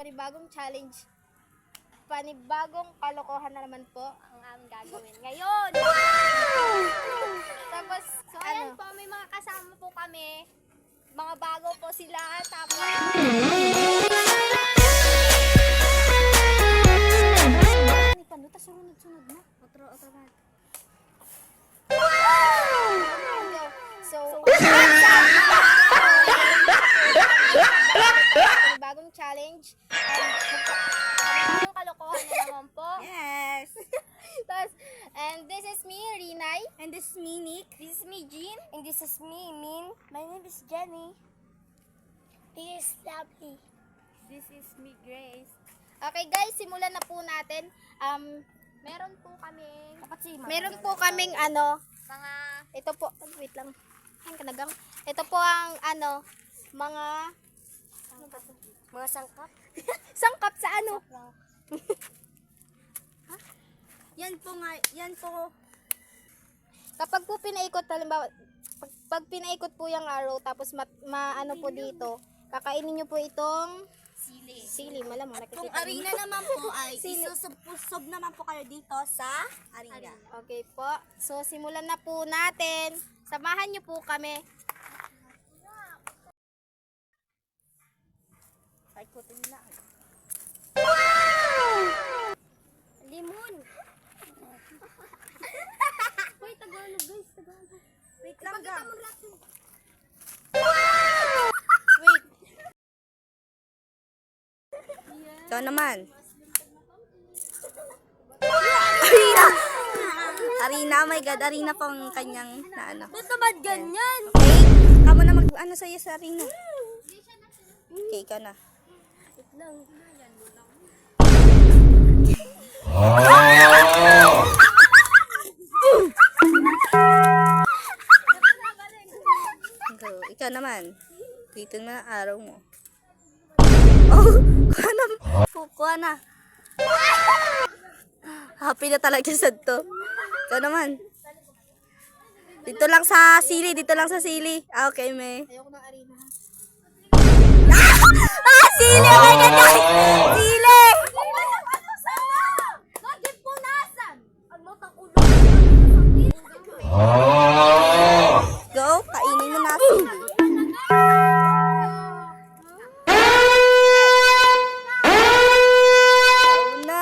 panibagong challenge. Panibagong kalokohan na naman po ang aming gagawin ngayon. Tapos, so ayan po, may mga kasama po kami. Mga bago po sila. Tapos, panuta, sunod-sunod na. Otro na. So, bagong challenge. Bagong kalokohan na naman po. Yes. Tapos, and this is me, Rinay. And this is me, Nick. This is me, Jean. And this is me, Min. My name is Jenny. This is Lovely. This is me, Grace. Okay guys, simulan na po natin. Meron po kaming mga, ito po, wait lang. Ang kanagang. Ito po ang mga sangkap. sangkap sa ano? Yan po. Kapag po pinaikot, halimbawa, pag pinaikot po yung arrow, tapos maano po dito, kakainin nyo po itong sili, malamang nakikita Kung nyo. arena naman po ay isusub naman po kayo dito sa arena. Okay po. So, simulan na po natin. Samahan nyo po kami. Ay, kutin na. Limon! Wait, Tagalog guys, Tagalog. Wait lang, gang. Wait. Ikaw naman. Arena, oh my God, Arena po ang kanyang na ano. Ba't naman ganyan? Okay, kamo na mag-ano sa'yo sa Arena. Okay, ka na. Wait lang. So, ikaw naman. Kitin mo na araw mo. Oh, kuha na. Happy na talaga sa to. Ikaw naman. Dito lang sa sili, Ah, okay, may. Ayoko ng arena. Sili! Oh my God! Sili! Bakit punasan? Ano takulo? Go, kainin mo na sili. Una.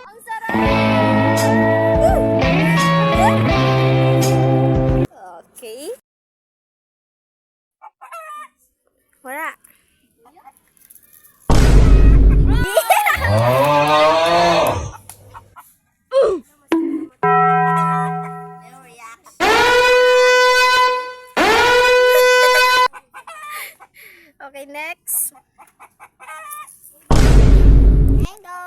Ang sarap! Okay. Wala. Okay, next. Mango.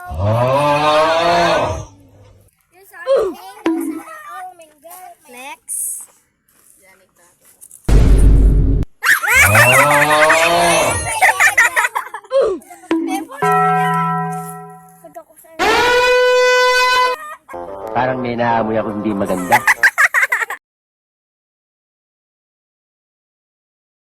Next. Parang may naamoy ako hindi maganda.